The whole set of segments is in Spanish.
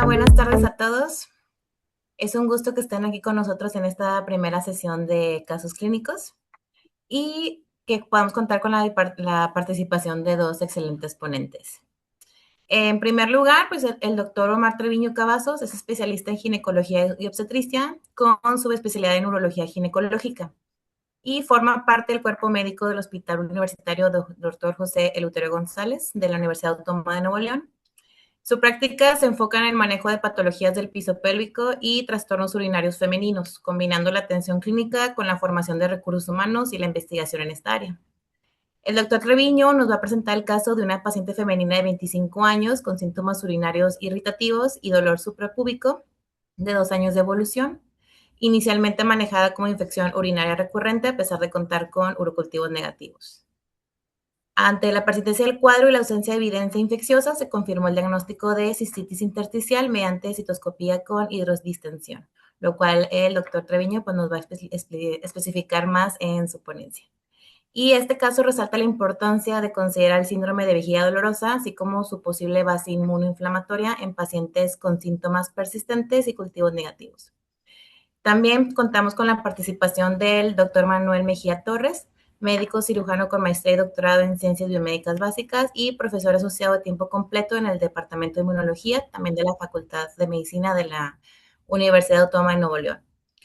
buenas tardes a todos. Es un gusto que estén aquí con nosotros en esta primera sesión de casos clínicos y que podamos contar con la participación de dos excelentes ponentes. En primer lugar, pues el doctor Omar Treviño Cavazos es especialista en ginecología y obstetricia con subespecialidad en urología ginecológica y forma parte del cuerpo médico del Hospital Universitario Dr. José Eleuterio González de la Universidad Autónoma de Nuevo León. Su práctica se enfoca en el manejo de patologías del piso pélvico y trastornos urinarios femeninos, combinando la atención clínica con la formación de recursos humanos y la investigación en esta área. El doctor Treviño nos va a presentar el caso de una paciente femenina de 25 años con síntomas urinarios irritativos y dolor suprapúbico de 2 años de evolución, inicialmente manejada como infección urinaria recurrente a pesar de contar con urocultivos negativos. Ante la persistencia del cuadro y la ausencia de evidencia infecciosa, se confirmó el diagnóstico de cistitis intersticial mediante citoscopía con hidrodistensión, lo cual el doctor Treviño pues, nos va a especificar más en su ponencia. Y este caso resalta la importancia de considerar el síndrome de vejiga dolorosa, así como su posible base inmunoinflamatoria en pacientes con síntomas persistentes y cultivos negativos. También contamos con la participación del doctor Manuel Mejía Torres, médico cirujano con maestría y doctorado en ciencias biomédicas básicas y profesor asociado a tiempo completo en el Departamento de Inmunología, también de la Facultad de Medicina de la Universidad Autónoma de Nuevo León.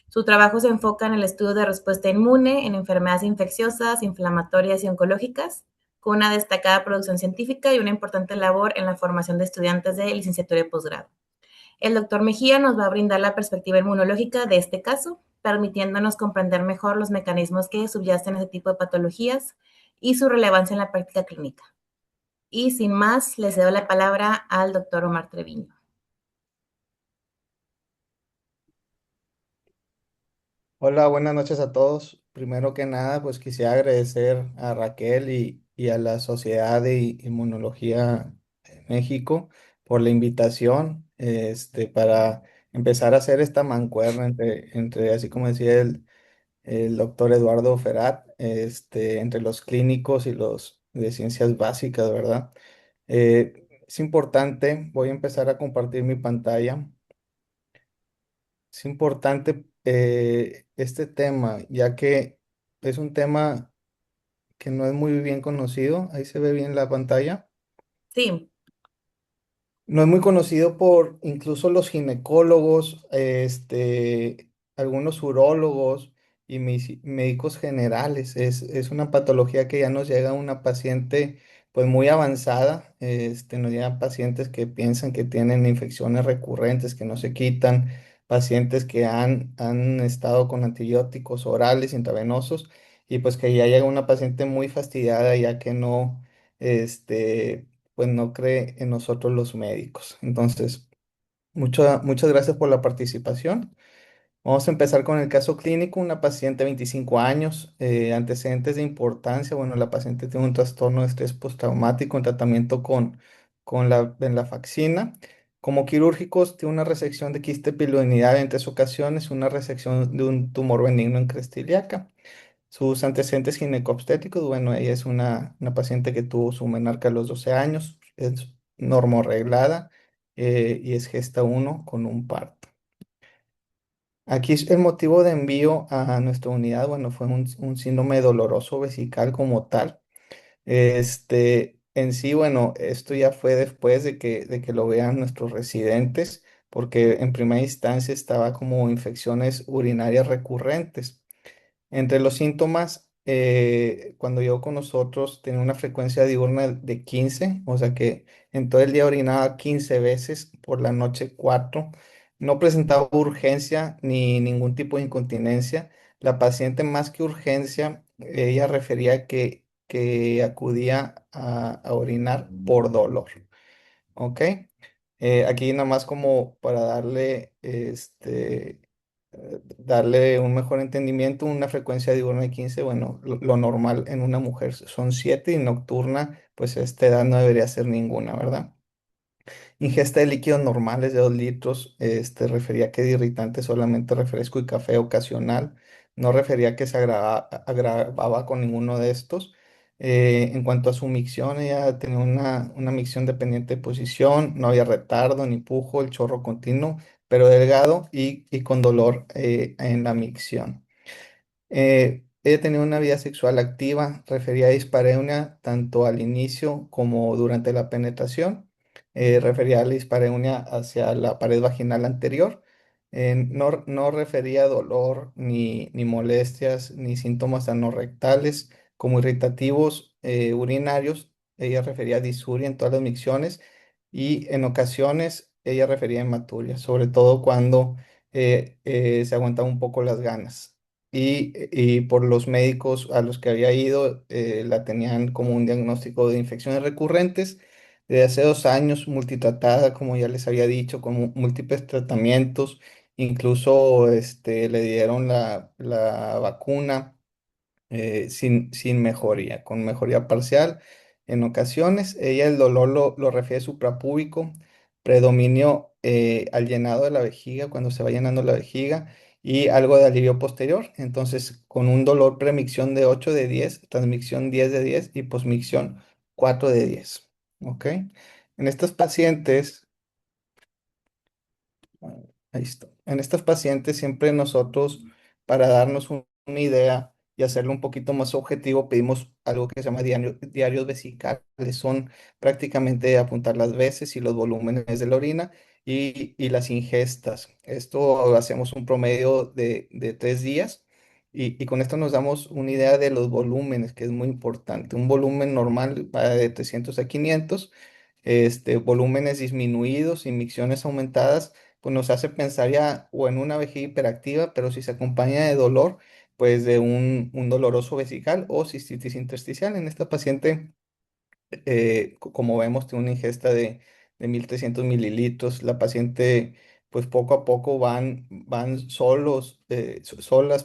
Su trabajo se enfoca en el estudio de respuesta inmune en enfermedades infecciosas, inflamatorias y oncológicas, con una destacada producción científica y una importante labor en la formación de estudiantes de licenciatura y posgrado. El doctor Mejía nos va a brindar la perspectiva inmunológica de este caso, permitiéndonos comprender mejor los mecanismos que subyacen a este tipo de patologías y su relevancia en la práctica clínica. Y sin más, le cedo la palabra al doctor Omar Treviño. Hola, buenas noches a todos. Primero que nada, pues quisiera agradecer a Raquel y a la Sociedad de Inmunología de México por la invitación, para empezar a hacer esta mancuerna entre así como decía el doctor Eduardo Ferat, entre los clínicos y los de ciencias básicas, ¿verdad? Es importante, voy a empezar a compartir mi pantalla. Es importante este tema, ya que es un tema que no es muy bien conocido. Ahí se ve bien la pantalla. Sí, No es muy conocido por incluso los ginecólogos, algunos urólogos y médicos generales. Es una patología que ya nos llega a una paciente pues muy avanzada. Nos llegan pacientes que piensan que tienen infecciones recurrentes que no se quitan, pacientes que han estado con antibióticos orales, intravenosos, y pues que ya llega una paciente muy fastidiada ya que no, pues no cree en nosotros los médicos. Entonces, muchas gracias por la participación. Vamos a empezar con el caso clínico, una paciente de 25 años, antecedentes de importancia. Bueno, la paciente tiene un trastorno de estrés postraumático en tratamiento con la venlafaxina. Como quirúrgicos, tiene una resección de quiste piloidal en 3 ocasiones, una resección de un tumor benigno en cresta ilíaca. Sus antecedentes ginecobstétricos, bueno, ella es una paciente que tuvo su menarca a los 12 años, es normorreglada, y es gesta uno con un parto. Aquí el motivo de envío a nuestra unidad, bueno, fue un síndrome doloroso vesical como tal. En sí, bueno, esto ya fue después de que lo vean nuestros residentes, porque en primera instancia estaba como infecciones urinarias recurrentes. Entre los síntomas, cuando llegó con nosotros, tenía una frecuencia diurna de 15, o sea que en todo el día orinaba 15 veces, por la noche 4. No presentaba urgencia ni ningún tipo de incontinencia. La paciente, más que urgencia, ella refería que acudía a orinar por dolor. ¿Ok? Aquí nada más como para darle un mejor entendimiento, una frecuencia diurna de 15, bueno, lo normal en una mujer son 7 y nocturna, pues a esta edad no debería ser ninguna, ¿verdad? Ingesta de líquidos normales de 2 litros, refería que de irritante solamente refresco y café ocasional, no refería que se agravaba con ninguno de estos. En cuanto a su micción, ella tenía una micción dependiente de posición, no había retardo ni pujo, el chorro continuo, pero delgado y con dolor en la micción. Ella tenía una vida sexual activa, refería a dispareunia tanto al inicio como durante la penetración. Refería a la dispareunia hacia la pared vaginal anterior. No refería a dolor ni molestias ni síntomas anorrectales como irritativos urinarios. Ella refería a disuria en todas las micciones y en ocasiones ella refería a hematuria, sobre todo cuando se aguantaban un poco las ganas y por los médicos a los que había ido, la tenían como un diagnóstico de infecciones recurrentes de hace 2 años, multitratada, como ya les había dicho, con múltiples tratamientos, incluso le dieron la vacuna sin mejoría, con mejoría parcial. En ocasiones, ella el dolor lo refiere suprapúbico, predominio al llenado de la vejiga, cuando se va llenando la vejiga, y algo de alivio posterior. Entonces, con un dolor premicción de 8 de 10, transmicción 10 de 10 y posmicción 4 de 10. ¿Ok? En estas pacientes, ahí está. En estas pacientes siempre nosotros, para darnos una idea y hacerlo un poquito más objetivo, pedimos algo que se llama diarios vesicales. Son prácticamente apuntar las veces y los volúmenes de la orina y las ingestas. Esto hacemos un promedio de 3 días y con esto nos damos una idea de los volúmenes, que es muy importante. Un volumen normal va de 300 a 500. Volúmenes disminuidos y micciones aumentadas pues nos hace pensar ya o en una vejiga hiperactiva, pero si se acompaña de dolor, pues de un doloroso vesical o cistitis intersticial. En esta paciente, como vemos, tiene una ingesta de 1.300 mililitros. La paciente, pues poco a poco van solas,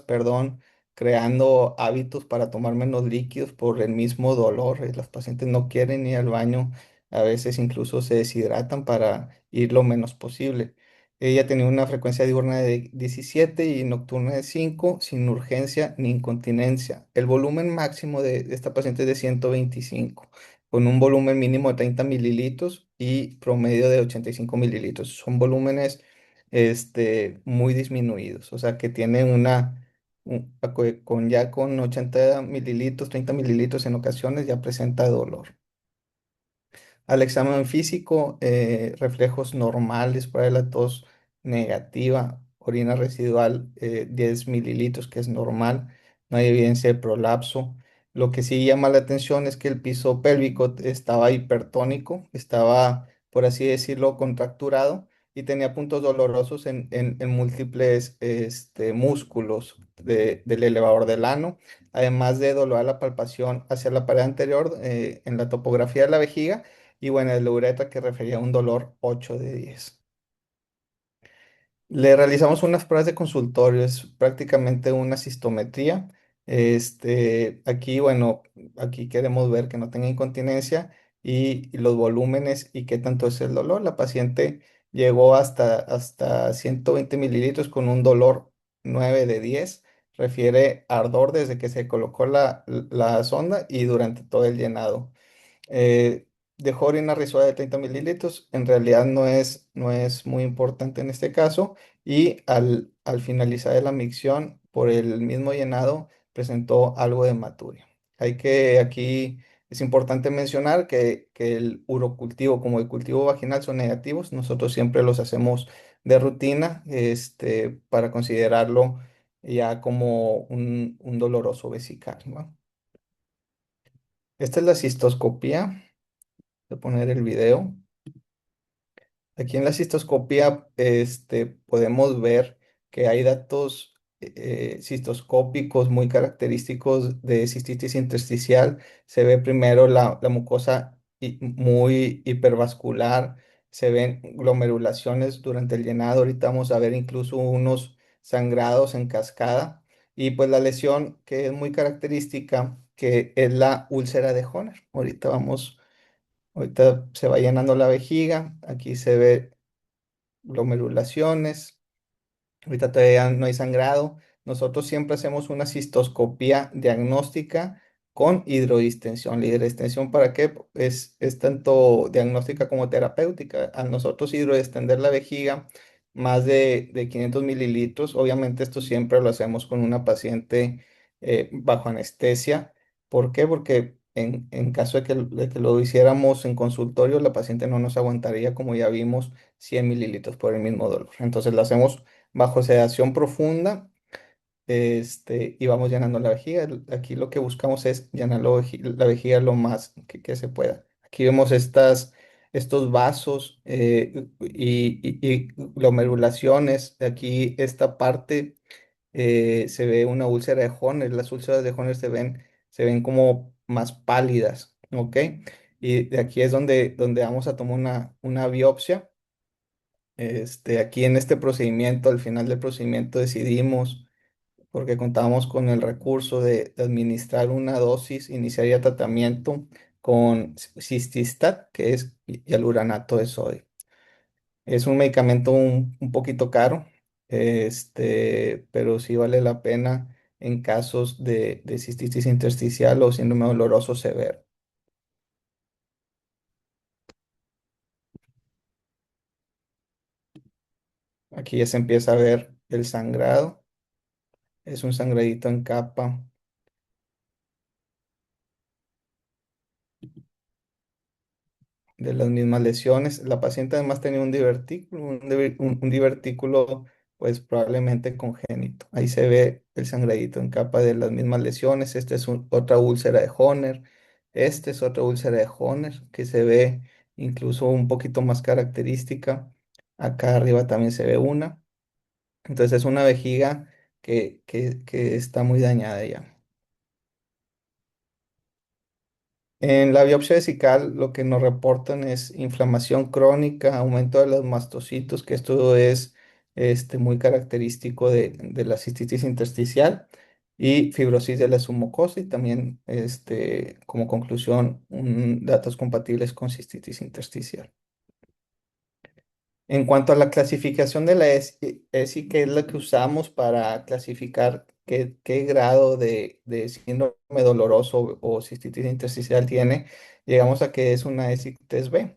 perdón, creando hábitos para tomar menos líquidos por el mismo dolor. Las pacientes no quieren ir al baño, a veces incluso se deshidratan para ir lo menos posible. Ella tenía una frecuencia diurna de 17 y nocturna de 5 sin urgencia ni incontinencia. El volumen máximo de esta paciente es de 125 con un volumen mínimo de 30 mililitros y promedio de 85 mililitros. Son volúmenes muy disminuidos, o sea que tienen con 80 mililitros, 30 mililitros en ocasiones ya presenta dolor. Al examen físico, reflejos normales para la tos negativa, orina residual 10 mililitros, que es normal, no hay evidencia de prolapso. Lo que sí llama la atención es que el piso pélvico estaba hipertónico, estaba, por así decirlo, contracturado y tenía puntos dolorosos en múltiples músculos del elevador del ano, además de dolor a la palpación hacia la pared anterior en la topografía de la vejiga y bueno, el uretra que refería a un dolor 8 de 10. Le realizamos unas pruebas de consultorio, es prácticamente una cistometría. Aquí, bueno, aquí queremos ver que no tenga incontinencia y los volúmenes y qué tanto es el dolor. La paciente llegó hasta 120 mililitros con un dolor 9 de 10. Refiere ardor desde que se colocó la sonda y durante todo el llenado. eh, Dejó orina risueña de 30 mililitros, en realidad no es muy importante en este caso, y al finalizar la micción, por el mismo llenado, presentó algo de hematuria. Aquí es importante mencionar que el urocultivo como el cultivo vaginal son negativos, nosotros siempre los hacemos de rutina, para considerarlo ya como un doloroso vesical, ¿no? Esta es la cistoscopía. Voy a poner el video. Aquí en la cistoscopía podemos ver que hay datos cistoscópicos muy característicos de cistitis intersticial. Se ve primero la mucosa muy hipervascular, se ven glomerulaciones durante el llenado. Ahorita vamos a ver incluso unos sangrados en cascada. Y pues la lesión que es muy característica, que es la úlcera de Horner. Ahorita se va llenando la vejiga, aquí se ve glomerulaciones, ahorita todavía no hay sangrado. Nosotros siempre hacemos una cistoscopía diagnóstica con hidrodistensión. La hidrodistensión, ¿para qué? Es tanto diagnóstica como terapéutica. Al nosotros hidrodistender la vejiga, más de 500 mililitros, obviamente esto siempre lo hacemos con una paciente bajo anestesia. ¿Por qué? Porque en caso de que lo hiciéramos en consultorio, la paciente no nos aguantaría, como ya vimos, 100 mililitros por el mismo dolor. Entonces lo hacemos bajo sedación profunda, y vamos llenando la vejiga. Aquí lo que buscamos es llenar la vejiga lo más que se pueda. Aquí vemos estos vasos y glomerulaciones. Aquí esta parte se ve una úlcera de Horner. Las úlceras de Horner se ven como más pálidas, ¿ok? Y de aquí es donde vamos a tomar una biopsia. Aquí en este procedimiento, al final del procedimiento decidimos, porque contábamos con el recurso de administrar una dosis, iniciaría tratamiento con Cististat, que es hialuranato de sodio. Es un medicamento un poquito caro, pero sí vale la pena en casos de cistitis intersticial o síndrome doloroso severo. Aquí ya se empieza a ver el sangrado. Es un sangradito en capa de las mismas lesiones. La paciente además tenía un divertículo pues probablemente congénito. Ahí se ve el sangradito en capa de las mismas lesiones. Esta es otra úlcera de Horner. Esta es otra úlcera de Horner que se ve incluso un poquito más característica. Acá arriba también se ve una. Entonces es una vejiga que está muy dañada ya. En la biopsia vesical lo que nos reportan es inflamación crónica, aumento de los mastocitos, que esto es muy característico de la cistitis intersticial, y fibrosis de la submucosa, y también como conclusión datos compatibles con cistitis intersticial. En cuanto a la clasificación de la ESI, que es la que usamos para clasificar qué grado de síndrome doloroso o cistitis intersticial tiene, llegamos a que es una ESI 3B.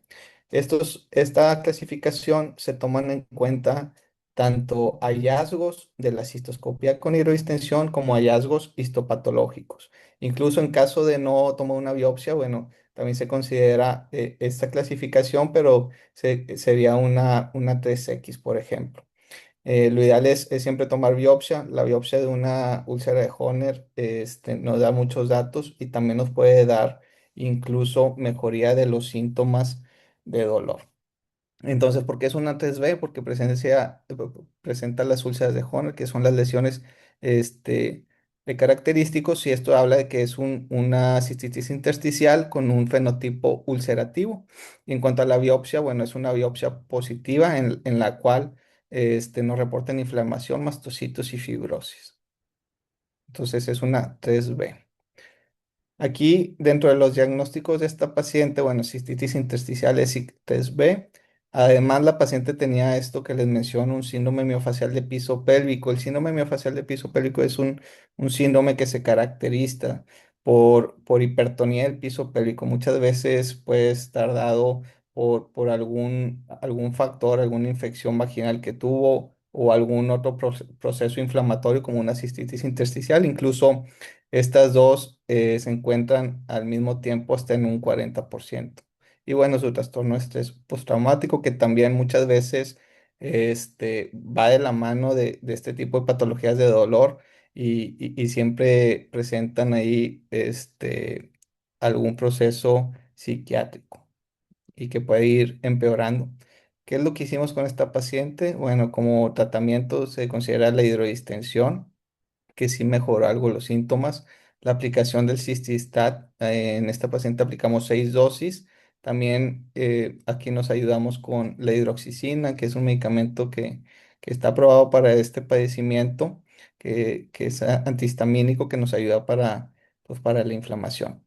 Esta clasificación se toman en cuenta tanto hallazgos de la cistoscopia con hidrodistensión como hallazgos histopatológicos. Incluso en caso de no tomar una biopsia, bueno, también se considera esta clasificación, pero sería una 3X, por ejemplo. Lo ideal es siempre tomar biopsia. La biopsia de una úlcera de Horner nos da muchos datos y también nos puede dar incluso mejoría de los síntomas de dolor. Entonces, ¿por qué es una 3B? Porque presenta las úlceras de Horner, que son las lesiones este, de característicos, y esto habla de que es una cistitis intersticial con un fenotipo ulcerativo. Y en cuanto a la biopsia, bueno, es una biopsia positiva en la cual nos reportan inflamación, mastocitos y fibrosis. Entonces, es una 3B. Aquí, dentro de los diagnósticos de esta paciente, bueno, cistitis intersticial es CIC-3B. Además, la paciente tenía esto que les menciono, un síndrome miofacial de piso pélvico. El síndrome miofacial de piso pélvico es un síndrome que se caracteriza por hipertonía del piso pélvico. Muchas veces puede estar dado por algún factor, alguna infección vaginal que tuvo o algún otro proceso inflamatorio como una cistitis intersticial. Incluso estas dos se encuentran al mismo tiempo hasta en un 40%. Y bueno, su trastorno de estrés postraumático, que también muchas veces va de la mano de este tipo de patologías de dolor y siempre presentan ahí algún proceso psiquiátrico y que puede ir empeorando. ¿Qué es lo que hicimos con esta paciente? Bueno, como tratamiento se considera la hidrodistensión, que sí mejoró algo los síntomas. La aplicación del Cististat, en esta paciente aplicamos 6 dosis. También aquí nos ayudamos con la hidroxicina, que es un medicamento que está aprobado para este padecimiento, que es antihistamínico, que nos ayuda para la inflamación.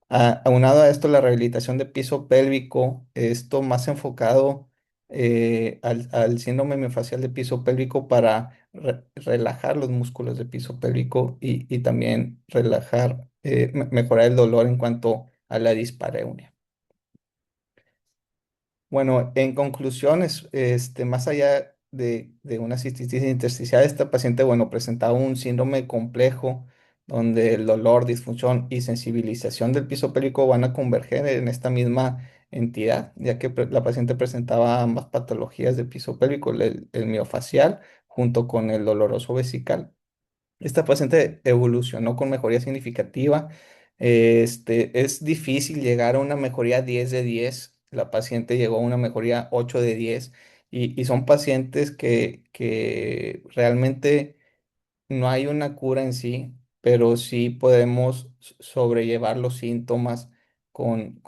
Aunado a esto, la rehabilitación de piso pélvico, esto más enfocado al síndrome miofascial de piso pélvico para relajar los músculos de piso pélvico y también relajar, mejorar el dolor en cuanto a la dispareunia. Bueno, en conclusiones, más allá de una cistitis intersticial, esta paciente, bueno, presentaba un síndrome complejo donde el dolor, disfunción y sensibilización del piso pélvico van a converger en esta misma entidad, ya que la paciente presentaba ambas patologías del piso pélvico, el miofacial junto con el doloroso vesical. Esta paciente evolucionó con mejoría significativa. Es difícil llegar a una mejoría 10 de 10. La paciente llegó a una mejoría 8 de 10 y son pacientes que realmente no hay una cura en sí, pero sí podemos sobrellevar los síntomas con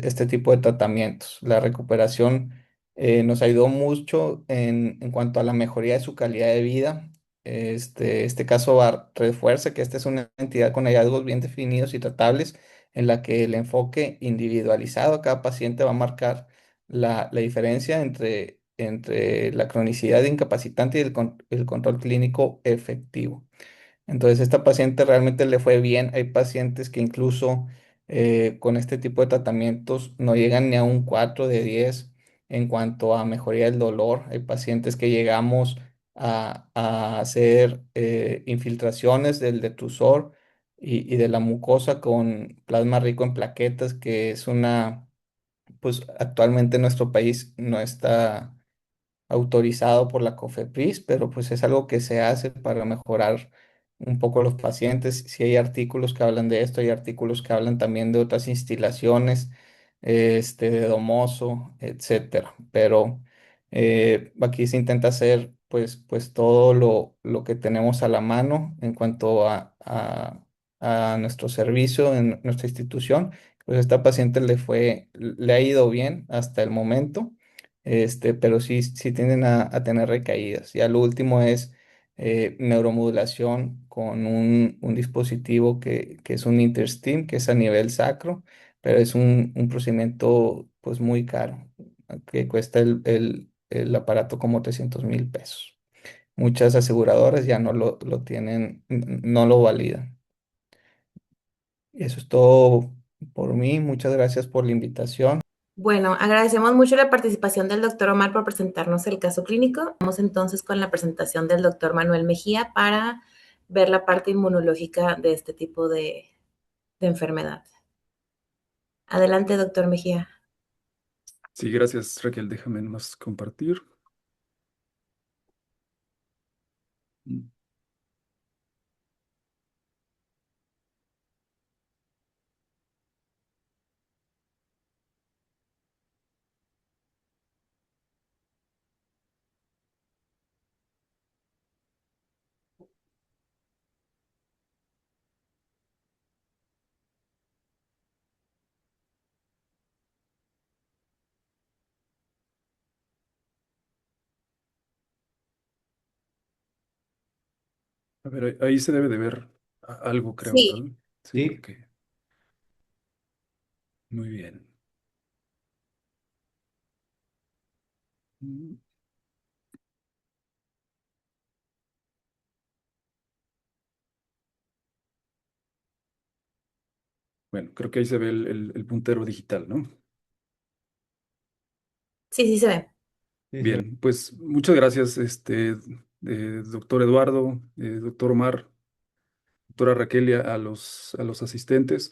este tipo de tratamientos. La recuperación nos ayudó mucho en cuanto a la mejoría de su calidad de vida. Este caso refuerza que esta es una entidad con hallazgos bien definidos y tratables, en la que el enfoque individualizado a cada paciente va a marcar la diferencia entre la cronicidad incapacitante y el control clínico efectivo. Entonces, esta paciente realmente le fue bien. Hay pacientes que incluso con este tipo de tratamientos no llegan ni a un 4 de 10 en cuanto a mejoría del dolor. Hay pacientes que llegamos a hacer infiltraciones del detrusor y de la mucosa con plasma rico en plaquetas, que es pues actualmente en nuestro país no está autorizado por la COFEPRIS, pero pues es algo que se hace para mejorar un poco los pacientes. Si hay artículos que hablan de esto, hay artículos que hablan también de otras instilaciones, de domoso, etcétera. Pero aquí se intenta hacer pues todo lo que tenemos a la mano en cuanto a nuestro servicio en nuestra institución. Pues a esta paciente le ha ido bien hasta el momento, pero sí tienden a tener recaídas. Ya lo último es neuromodulación con un dispositivo que es un InterStim, que es a nivel sacro, pero es un procedimiento pues muy caro, que cuesta el aparato como 300,000 pesos. Muchas aseguradoras ya no lo tienen, no lo validan. Y eso es todo por mí. Muchas gracias por la invitación. Bueno, agradecemos mucho la participación del doctor Omar por presentarnos el caso clínico. Vamos entonces con la presentación del doctor Manuel Mejía para ver la parte inmunológica de este tipo de enfermedad. Adelante, doctor Mejía. Sí, gracias Raquel. Déjame nomás compartir. Mm, A ver, ahí se debe de ver algo, creo, Sí, ¿verdad? Sí, Sí. porque muy bien. Mm, Bueno, creo que ahí se ve el puntero digital, ¿no? sí, sí se ve. Sí, sí. Bien, pues muchas gracias, doctor Eduardo, doctor Omar, doctora Raquel y a los asistentes.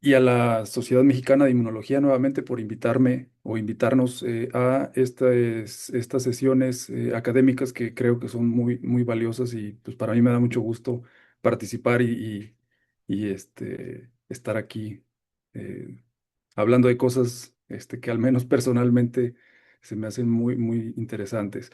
Y a la Sociedad Mexicana de Inmunología nuevamente por invitarme o invitarnos a estas sesiones académicas que creo que son muy, muy valiosas y pues para mí me da mucho gusto participar y estar aquí eh, hablando de cosas que al menos personalmente se me hacen muy, muy interesantes.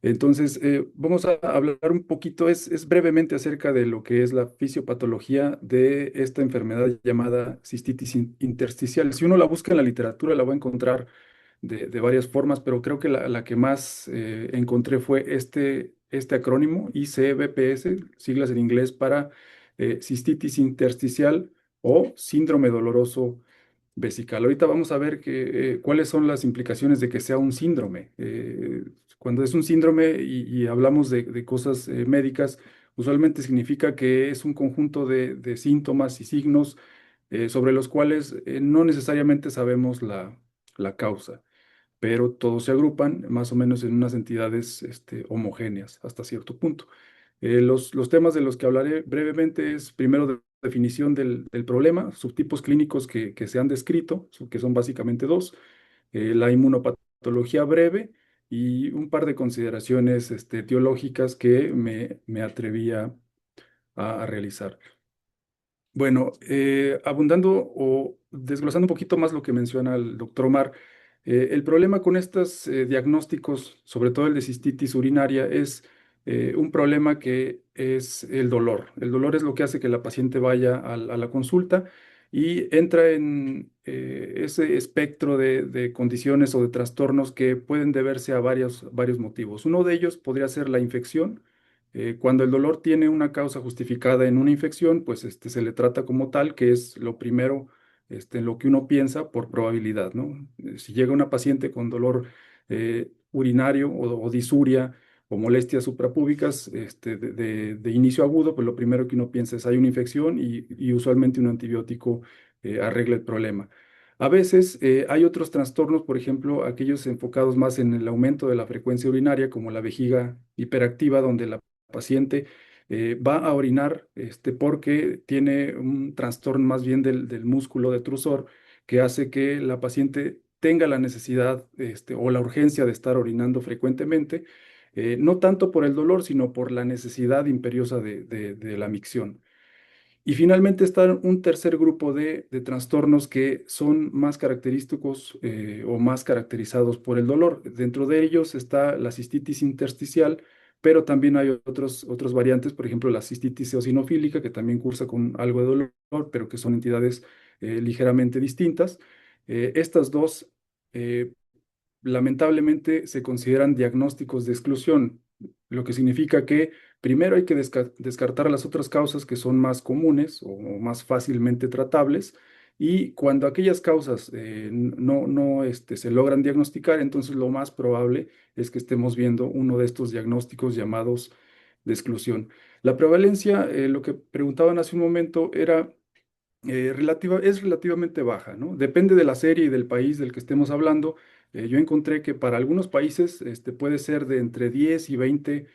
Entonces, vamos a hablar un poquito, es brevemente acerca de lo que es la fisiopatología de esta enfermedad llamada cistitis intersticial. Si uno la busca en la literatura, la va a encontrar de varias formas, pero creo que la que más encontré fue este acrónimo ICBPS, siglas en inglés para cistitis intersticial o síndrome doloroso vesical. Ahorita vamos a ver cuáles son las implicaciones de que sea un síndrome. Cuando es un síndrome y hablamos de cosas médicas, usualmente significa que es un conjunto de síntomas y signos sobre los cuales no necesariamente sabemos la causa, pero todos se agrupan más o menos en unas entidades homogéneas hasta cierto punto. Los temas de los que hablaré brevemente es primero definición del problema, subtipos clínicos que se han descrito, que son básicamente dos, la inmunopatología breve y un par de consideraciones teológicas que me atreví a realizar. Bueno, abundando o desglosando un poquito más lo que menciona el doctor Omar, el problema con estos diagnósticos, sobre todo el de cistitis urinaria, es un problema que es el dolor. El dolor es lo que hace que la paciente vaya a la consulta y entra en ese espectro de condiciones o de trastornos que pueden deberse a varios motivos. Uno de ellos podría ser la infección. Cuando el dolor tiene una causa justificada en una infección, pues se le trata como tal, que es lo primero en lo que uno piensa por probabilidad, ¿no? Si llega una paciente con dolor urinario o disuria o molestias suprapúbicas de inicio agudo, pues lo primero que uno piensa es hay una infección y usualmente un antibiótico arregla el problema. A veces hay otros trastornos, por ejemplo, aquellos enfocados más en el aumento de la frecuencia urinaria, como la vejiga hiperactiva, donde la paciente va a orinar porque tiene un trastorno más bien del músculo detrusor que hace que la paciente tenga la necesidad o la urgencia de estar orinando frecuentemente, no tanto por el dolor, sino por la necesidad imperiosa de la micción. Y finalmente está un tercer grupo de trastornos que son más característicos o más caracterizados por el dolor. Dentro de ellos está la cistitis intersticial, pero también hay otros variantes, por ejemplo, la cistitis eosinofílica, que también cursa con algo de dolor, pero que son entidades ligeramente distintas. Estas dos eh, lamentablemente se consideran diagnósticos de exclusión, lo que significa que primero hay que descartar las otras causas que son más comunes o más fácilmente tratables, y cuando aquellas causas no se logran diagnosticar, entonces lo más probable es que estemos viendo uno de estos diagnósticos llamados de exclusión. La prevalencia, lo que preguntaban hace un momento, era es relativamente baja, ¿no? Depende de la serie y del país del que estemos hablando. Yo encontré que para algunos países puede ser de entre 10 y 20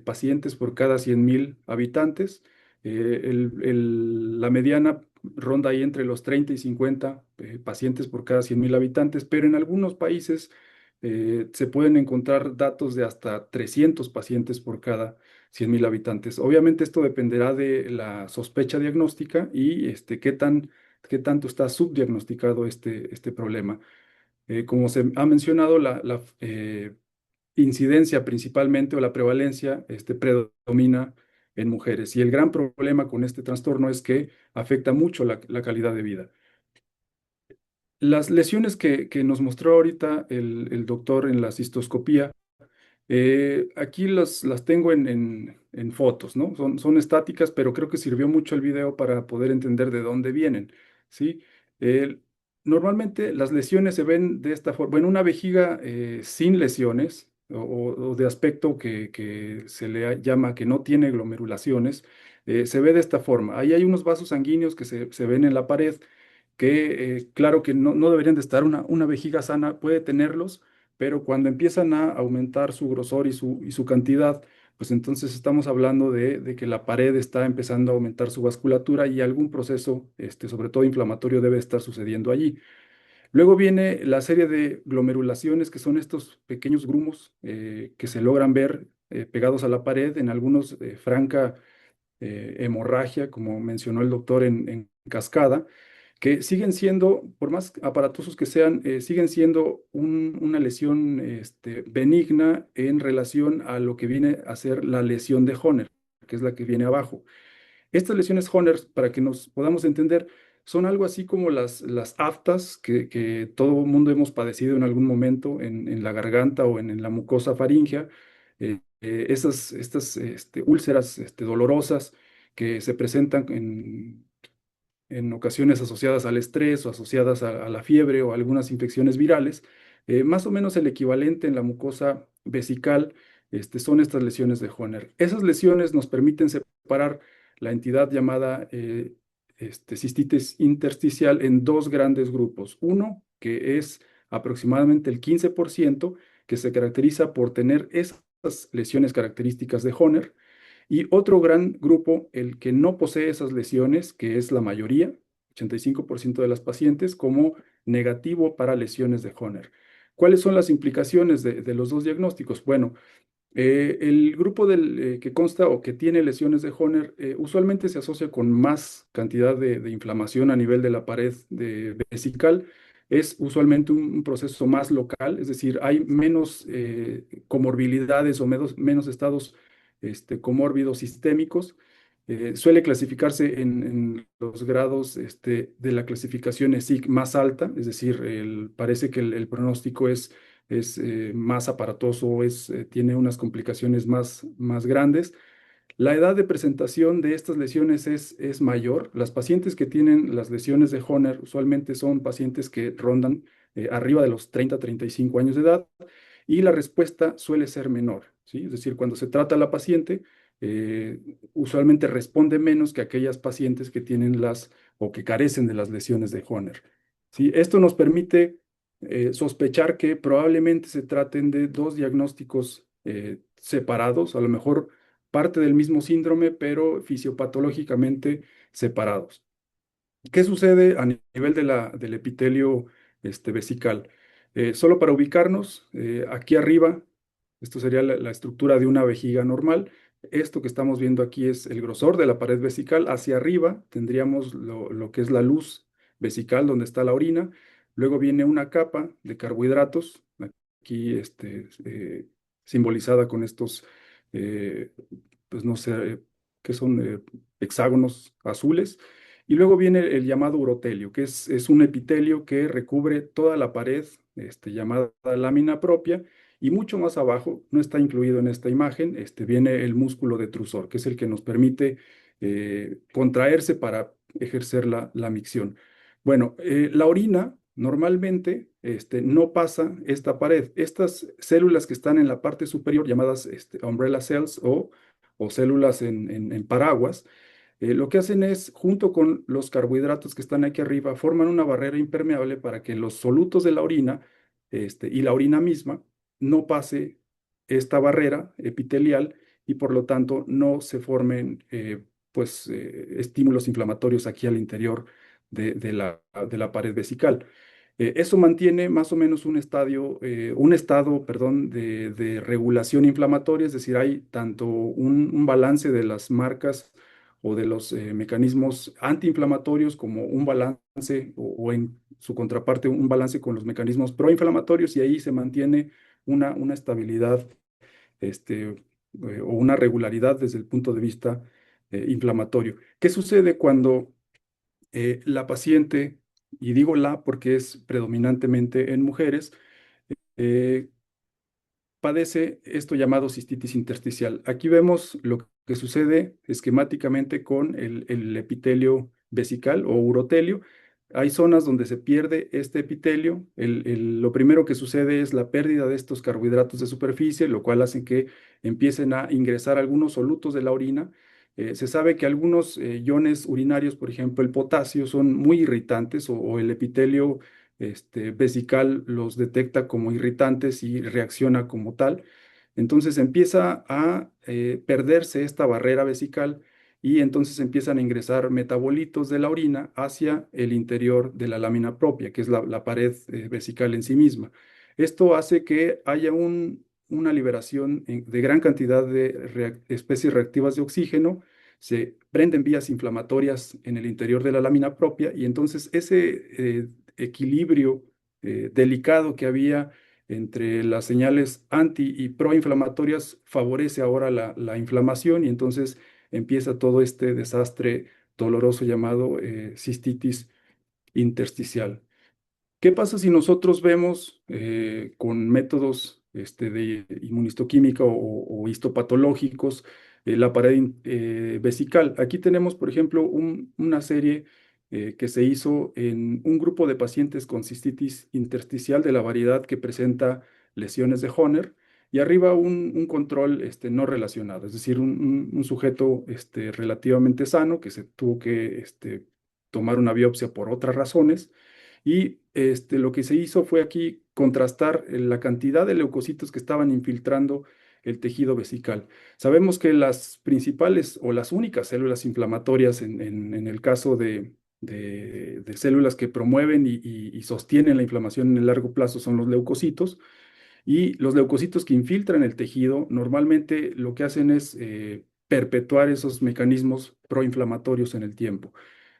pacientes por cada 100.000 habitantes. La mediana ronda ahí entre los 30 y 50 pacientes por cada 100.000 habitantes, pero en algunos países se pueden encontrar datos de hasta 300 pacientes por cada 100.000 habitantes. Obviamente esto dependerá de la sospecha diagnóstica y qué tanto está subdiagnosticado este problema. Como se ha mencionado, la incidencia principalmente o la prevalencia predomina en mujeres, y el gran problema con este trastorno es que afecta mucho la calidad de vida. Las lesiones que nos mostró ahorita el doctor en la cistoscopía, aquí las tengo en fotos, ¿no? Son estáticas, pero creo que sirvió mucho el video para poder entender de dónde vienen, ¿sí? Eh, Normalmente las lesiones se ven de esta forma. Bueno, una vejiga sin lesiones o de aspecto que se le llama que no tiene glomerulaciones, se ve de esta forma. Ahí hay unos vasos sanguíneos que se ven en la pared que claro que no deberían de estar. Una vejiga sana puede tenerlos, pero cuando empiezan a aumentar su grosor y su cantidad, pues entonces estamos hablando de que la pared está empezando a aumentar su vasculatura y algún proceso, sobre todo inflamatorio, debe estar sucediendo allí. Luego viene la serie de glomerulaciones, que son estos pequeños grumos que se logran ver pegados a la pared, en algunos franca hemorragia, como mencionó el doctor en cascada, que siguen siendo, por más aparatosos que sean, siguen siendo una lesión benigna en relación a lo que viene a ser la lesión de Horner, que es la que viene abajo. Estas lesiones Horner, para que nos podamos entender, son algo así como las aftas que todo el mundo hemos padecido en algún momento en la garganta o en la mucosa faríngea. Estas úlceras dolorosas que se presentan en ocasiones asociadas al estrés o asociadas a la fiebre o algunas infecciones virales. Más o menos el equivalente en la mucosa vesical son estas lesiones de Horner. Esas lesiones nos permiten separar la entidad llamada cistitis intersticial en dos grandes grupos. Uno, que es aproximadamente el 15%, que se caracteriza por tener esas lesiones características de Horner, y otro gran grupo, el que no posee esas lesiones, que es la mayoría, 85% de las pacientes, como negativo para lesiones de Horner. ¿Cuáles son las implicaciones de los dos diagnósticos? Bueno, el grupo que consta o que tiene lesiones de Horner usualmente se asocia con más cantidad de inflamación a nivel de la pared vesical. Es usualmente un proceso más local, es decir, hay menos comorbilidades o menos estados comórbidos sistémicos. Suele clasificarse en los grados de la clasificación ESIC más alta, es decir, parece que el pronóstico es más aparatoso, tiene unas complicaciones más grandes. La edad de presentación de estas lesiones es mayor. Las pacientes que tienen las lesiones de Horner usualmente son pacientes que rondan arriba de los 30 a 35 años de edad y la respuesta suele ser menor, ¿sí? Es decir, cuando se trata a la paciente, usualmente responde menos que aquellas pacientes que tienen o que carecen de las lesiones de Horner, ¿sí? Esto nos permite sospechar que probablemente se traten de dos diagnósticos separados, a lo mejor parte del mismo síndrome, pero fisiopatológicamente separados. ¿Qué sucede a nivel del epitelio vesical? Solo para ubicarnos, aquí arriba, esto sería la estructura de una vejiga normal. Esto que estamos viendo aquí es el grosor de la pared vesical. Hacia arriba tendríamos lo que es la luz vesical, donde está la orina. Luego viene una capa de carbohidratos, aquí simbolizada con estos, eh, pues no sé, qué son hexágonos azules. Y luego viene el llamado urotelio, que es un epitelio que recubre toda la pared, llamada lámina propia, y mucho más abajo, no está incluido en esta imagen, viene el músculo detrusor, que es el que nos permite contraerse para ejercer la micción. Bueno, la orina normalmente no pasa esta pared. Estas células que están en la parte superior, llamadas umbrella cells o células en paraguas, lo que hacen es, junto con los carbohidratos que están aquí arriba, forman una barrera impermeable para que los solutos de la orina y la orina misma no pase esta barrera epitelial y por lo tanto no se formen estímulos inflamatorios aquí al interior de la pared vesical. Eso mantiene más o menos un estado, perdón, de regulación inflamatoria, es decir, hay tanto un balance de las marcas o de los mecanismos antiinflamatorios como un balance o en su contraparte un balance con los mecanismos proinflamatorios y ahí se mantiene una estabilidad o una regularidad desde el punto de vista inflamatorio. ¿Qué sucede cuando la paciente, y digo la porque es predominantemente en mujeres, eh, padece esto llamado cistitis intersticial? Aquí vemos lo que sucede esquemáticamente con el epitelio vesical o urotelio. Hay zonas donde se pierde este epitelio. Lo primero que sucede es la pérdida de estos carbohidratos de superficie, lo cual hace que empiecen a ingresar algunos solutos de la orina. Se sabe que algunos iones urinarios, por ejemplo el potasio, son muy irritantes o el epitelio vesical los detecta como irritantes y reacciona como tal. Entonces empieza a perderse esta barrera vesical y entonces empiezan a ingresar metabolitos de la orina hacia el interior de la lámina propia, que es la pared vesical en sí misma. Esto hace que haya una liberación de gran cantidad de especies reactivas de oxígeno, se prenden vías inflamatorias en el interior de la lámina propia y entonces ese equilibrio delicado que había entre las señales anti y proinflamatorias favorece ahora la inflamación y entonces empieza todo este desastre doloroso llamado cistitis intersticial. ¿Qué pasa si nosotros vemos con métodos de inmunistoquímica o histopatológicos la pared vesical? Aquí tenemos, por ejemplo, una serie que se hizo en un grupo de pacientes con cistitis intersticial de la variedad que presenta lesiones de Horner, y arriba un control no relacionado, es decir, un sujeto relativamente sano que se tuvo que tomar una biopsia por otras razones. Y lo que se hizo fue aquí contrastar la cantidad de leucocitos que estaban infiltrando el tejido vesical. Sabemos que las principales o las únicas células inflamatorias en el caso de células que promueven y sostienen la inflamación en el largo plazo son los leucocitos. Y los leucocitos que infiltran el tejido normalmente lo que hacen es perpetuar esos mecanismos proinflamatorios en el tiempo.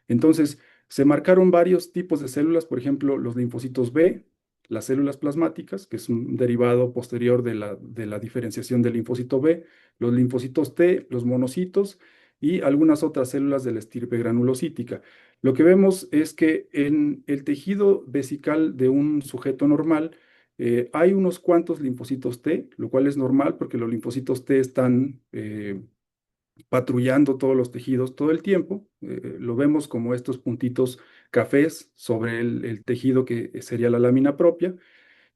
Entonces, se marcaron varios tipos de células, por ejemplo, los linfocitos B, las células plasmáticas, que es un derivado posterior de la diferenciación del linfocito B, los linfocitos T, los monocitos y algunas otras células de la estirpe granulocítica. Lo que vemos es que en el tejido vesical de un sujeto normal hay unos cuantos linfocitos T, lo cual es normal porque los linfocitos T están patrullando todos los tejidos todo el tiempo. Lo vemos como estos puntitos cafés sobre el tejido que sería la lámina propia,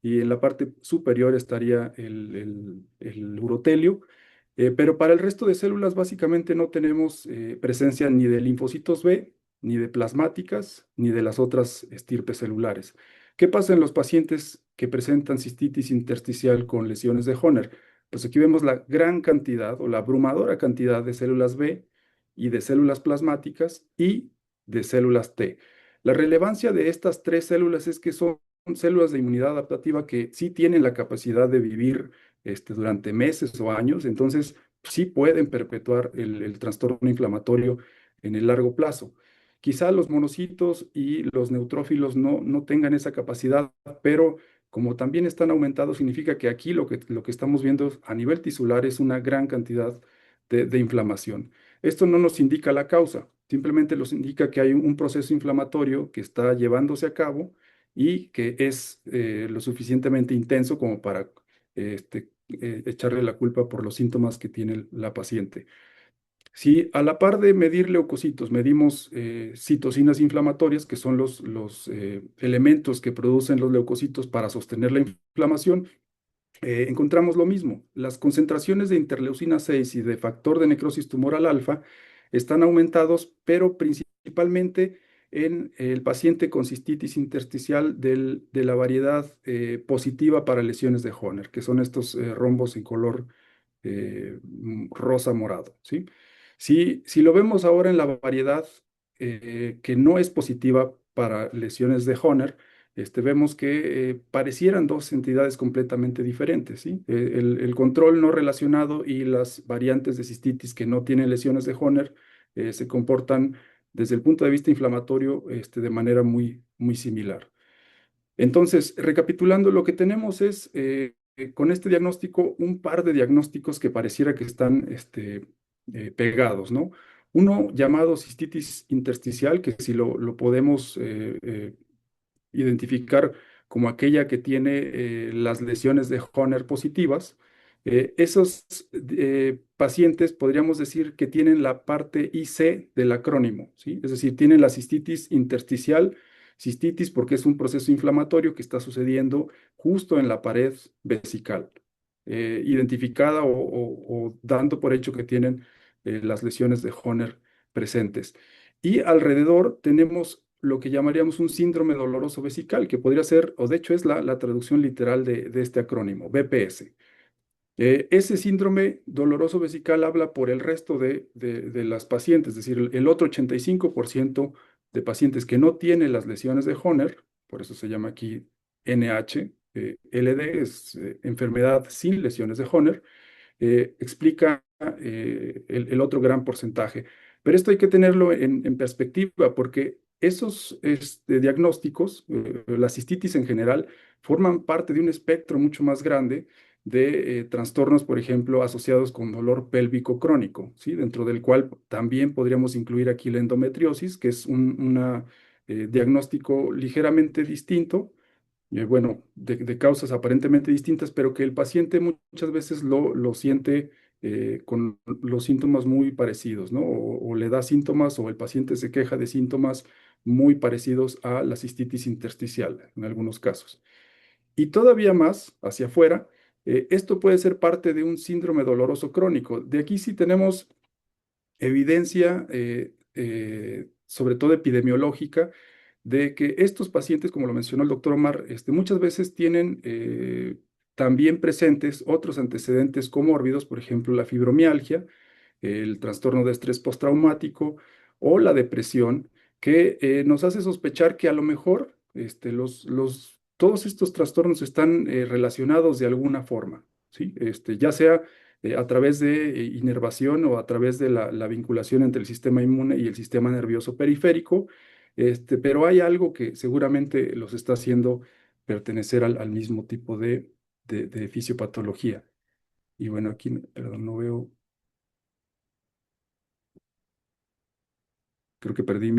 y en la parte superior estaría el urotelio. Pero para el resto de células básicamente no tenemos presencia ni de linfocitos B, ni de plasmáticas, ni de las otras estirpes celulares. ¿Qué pasa en los pacientes que presentan cistitis intersticial con lesiones de Horner? Pues aquí vemos la gran cantidad o la abrumadora cantidad de células B y de células plasmáticas y de células T. La relevancia de estas tres células es que son células de inmunidad adaptativa que sí tienen la capacidad de vivir durante meses o años, entonces sí pueden perpetuar el trastorno inflamatorio en el largo plazo. Quizá los monocitos y los neutrófilos no tengan esa capacidad, pero como también están aumentados, significa que aquí lo que estamos viendo a nivel tisular es una gran cantidad de inflamación. Esto no nos indica la causa, simplemente nos indica que hay un proceso inflamatorio que está llevándose a cabo y que es lo suficientemente intenso como para echarle la culpa por los síntomas que tiene la paciente. Si a la par de medir leucocitos, medimos citocinas inflamatorias, que son los elementos que producen los leucocitos para sostener la inflamación, encontramos lo mismo. Las concentraciones de interleucina 6 y de factor de necrosis tumoral alfa están aumentados, pero principalmente en el paciente con cistitis intersticial de la variedad positiva para lesiones de Horner, que son estos rombos en color rosa morado, ¿sí? Si lo vemos ahora en la variedad que no es positiva para lesiones de Horner, vemos que parecieran dos entidades completamente diferentes, ¿sí? El control no relacionado y las variantes de cistitis que no tienen lesiones de Horner se comportan desde el punto de vista inflamatorio de manera muy, muy similar. Entonces, recapitulando, lo que tenemos es con este diagnóstico un par de diagnósticos que pareciera que están pegados, ¿no? Uno llamado cistitis intersticial, que si lo podemos identificar como aquella que tiene las lesiones de Horner positivas. Esos pacientes podríamos decir que tienen la parte IC del acrónimo, ¿sí? Es decir, tienen la cistitis intersticial, cistitis porque es un proceso inflamatorio que está sucediendo justo en la pared vesical, identificada o dando por hecho que tienen las lesiones de Horner presentes. Y alrededor tenemos lo que llamaríamos un síndrome doloroso vesical, que podría ser, o de hecho es la traducción literal de este acrónimo, BPS. Ese síndrome doloroso vesical habla por el resto de las pacientes, es decir, el otro 85% de pacientes que no tienen las lesiones de Horner, por eso se llama aquí NH, LD, es enfermedad sin lesiones de Horner, explica el otro gran porcentaje. Pero esto hay que tenerlo en perspectiva porque esos diagnósticos, la cistitis en general, forman parte de un espectro mucho más grande de trastornos, por ejemplo, asociados con dolor pélvico crónico, ¿sí? Dentro del cual también podríamos incluir aquí la endometriosis, que es un diagnóstico ligeramente distinto, bueno, de causas aparentemente distintas, pero que el paciente muchas veces lo siente con los síntomas muy parecidos, ¿no? O le da síntomas o el paciente se queja de síntomas muy parecidos a la cistitis intersticial en algunos casos. Y todavía más hacia afuera, esto puede ser parte de un síndrome doloroso crónico. De aquí sí tenemos evidencia, sobre todo epidemiológica, de que estos pacientes, como lo mencionó el doctor Omar, muchas veces tienen también presentes otros antecedentes comórbidos, por ejemplo, la fibromialgia, el trastorno de estrés postraumático o la depresión, que nos hace sospechar que a lo mejor todos estos trastornos están relacionados de alguna forma, ¿sí? Ya sea a través de inervación o a través de la vinculación entre el sistema inmune y el sistema nervioso periférico, pero hay algo que seguramente los está haciendo pertenecer al mismo tipo de fisiopatología. Y bueno, aquí, perdón, no veo, creo que perdí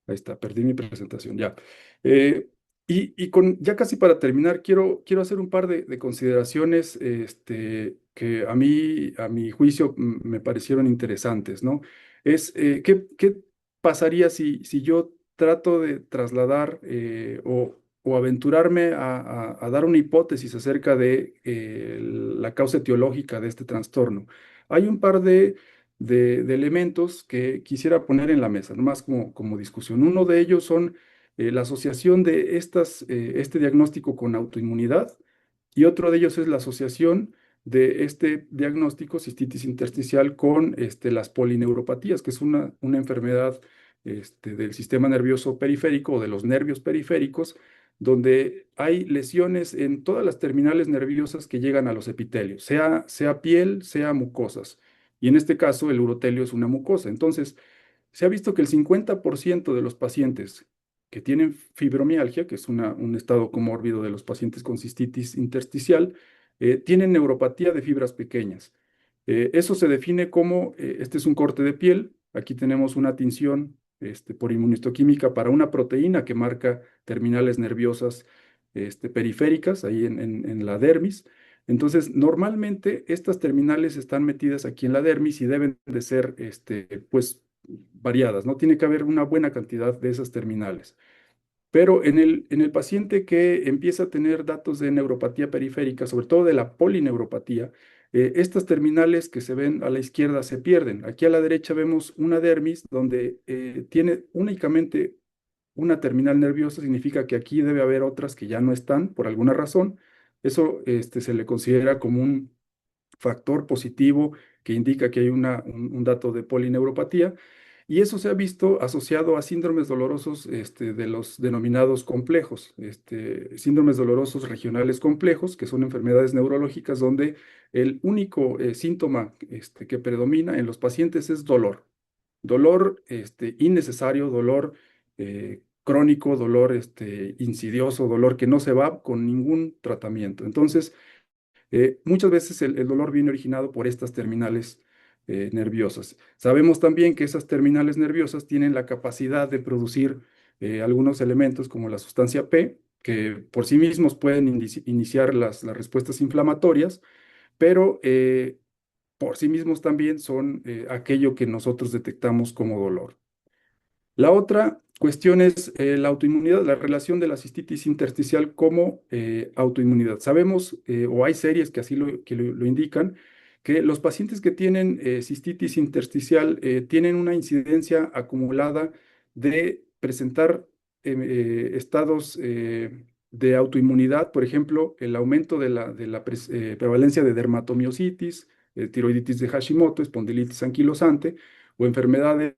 ahí está, perdí mi presentación, ya. Eh, ya casi para terminar, quiero hacer un par de consideraciones que a mi juicio, me parecieron interesantes, ¿no? ¿Qué pasaría si yo trato de trasladar o aventurarme a dar una hipótesis acerca de la causa etiológica de este trastorno? Hay un par de elementos que quisiera poner en la mesa, nomás como discusión. Uno de ellos son la asociación de este diagnóstico con autoinmunidad, y otro de ellos es la asociación de este diagnóstico, cistitis intersticial, con las polineuropatías, que es una enfermedad del sistema nervioso periférico o de los nervios periféricos, donde hay lesiones en todas las terminales nerviosas que llegan a los epitelios, sea piel, sea mucosas. Y en este caso, el urotelio es una mucosa. Entonces, se ha visto que el 50% de los pacientes que tienen fibromialgia, que es un estado comórbido de los pacientes con cistitis intersticial, tienen neuropatía de fibras pequeñas. Eso se define como, este es un corte de piel, aquí tenemos una tinción por inmunistoquímica para una proteína que marca terminales nerviosas periféricas, ahí en la dermis. Entonces, normalmente estas terminales están metidas aquí en la dermis y deben de ser, pues, variadas, ¿no? Tiene que haber una buena cantidad de esas terminales. Pero en el paciente que empieza a tener datos de neuropatía periférica, sobre todo de la polineuropatía, estas terminales que se ven a la izquierda se pierden. Aquí a la derecha vemos una dermis donde tiene únicamente una terminal nerviosa, significa que aquí debe haber otras que ya no están por alguna razón. Eso se le considera como un factor positivo que indica que hay un dato de polineuropatía. Y eso se ha visto asociado a síndromes dolorosos de los denominados complejos, síndromes dolorosos regionales complejos, que son enfermedades neurológicas donde el único síntoma que predomina en los pacientes es dolor. Dolor innecesario, dolor crónico, dolor insidioso, dolor que no se va con ningún tratamiento. Entonces, muchas veces el dolor viene originado por estas terminales nerviosas. Sabemos también que esas terminales nerviosas tienen la capacidad de producir algunos elementos como la sustancia P, que por sí mismos pueden iniciar las respuestas inflamatorias, pero por sí mismos también son aquello que nosotros detectamos como dolor. La otra cuestión es la autoinmunidad, la relación de la cistitis intersticial como autoinmunidad. Sabemos, o hay series que así lo indican, que los pacientes que tienen cistitis intersticial tienen una incidencia acumulada de presentar estados de autoinmunidad, por ejemplo, el aumento de la prevalencia de dermatomiositis, tiroiditis de Hashimoto, espondilitis anquilosante, o enfermedades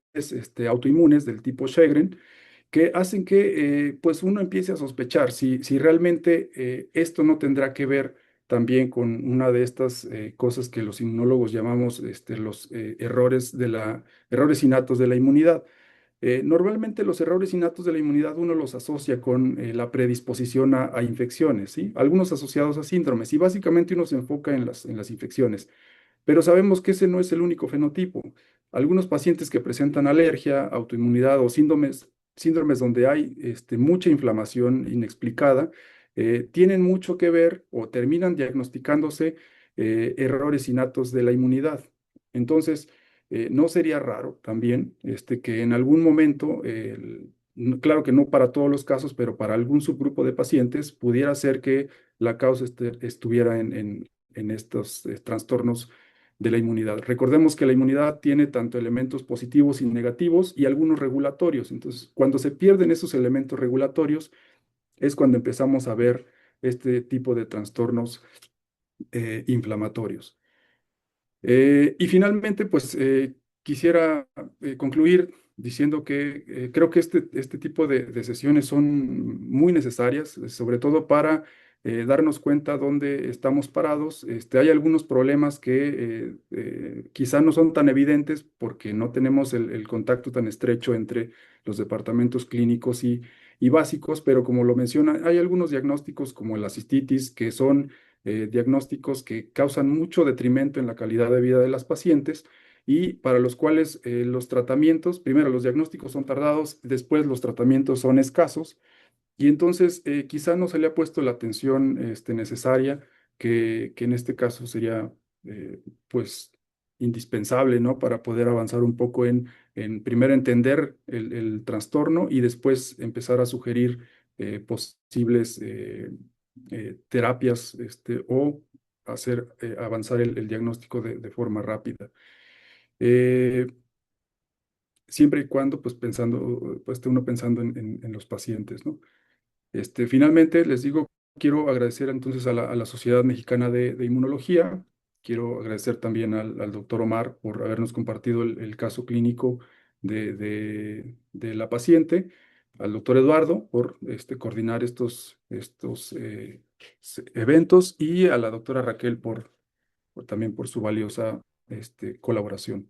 autoinmunes del tipo Sjögren, que hacen que pues uno empiece a sospechar si realmente esto no tendrá que ver también con una de estas cosas que los inmunólogos llamamos los errores innatos de la inmunidad. Normalmente los errores innatos de la inmunidad uno los asocia con la predisposición a infecciones, ¿sí? Algunos asociados a síndromes, y básicamente uno se enfoca en las infecciones. Pero sabemos que ese no es el único fenotipo. Algunos pacientes que presentan alergia, autoinmunidad o síndromes donde hay mucha inflamación inexplicada, tienen mucho que ver o terminan diagnosticándose errores innatos de la inmunidad. Entonces, no sería raro también que en algún momento, claro que no para todos los casos, pero para algún subgrupo de pacientes, pudiera ser que la causa estuviera en estos trastornos de la inmunidad. Recordemos que la inmunidad tiene tanto elementos positivos y negativos y algunos regulatorios. Entonces, cuando se pierden esos elementos regulatorios, es cuando empezamos a ver este tipo de trastornos inflamatorios. Y finalmente, pues quisiera concluir diciendo que creo que este tipo de sesiones son muy necesarias, sobre todo para darnos cuenta dónde estamos parados. Hay algunos problemas que quizá no son tan evidentes porque no tenemos el contacto tan estrecho entre los departamentos clínicos y básicos, pero como lo menciona, hay algunos diagnósticos como la cistitis que son diagnósticos que causan mucho detrimento en la calidad de vida de las pacientes y para los cuales los tratamientos, primero los diagnósticos son tardados, después los tratamientos son escasos y entonces quizá no se le ha puesto la atención necesaria que en este caso sería pues indispensable, ¿no? Para poder avanzar un poco en primero entender el trastorno y después empezar a sugerir posibles terapias o hacer avanzar el diagnóstico de forma rápida. Eh, Siempre y cuando, pues pensando, pues esté uno pensando en los pacientes, ¿no? Finalmente, les digo, quiero agradecer entonces a la Sociedad Mexicana de Inmunología, quiero agradecer también al doctor Omar por habernos compartido el caso clínico de la paciente, al doctor Eduardo por coordinar estos eventos y a la doctora Raquel también por su valiosa colaboración.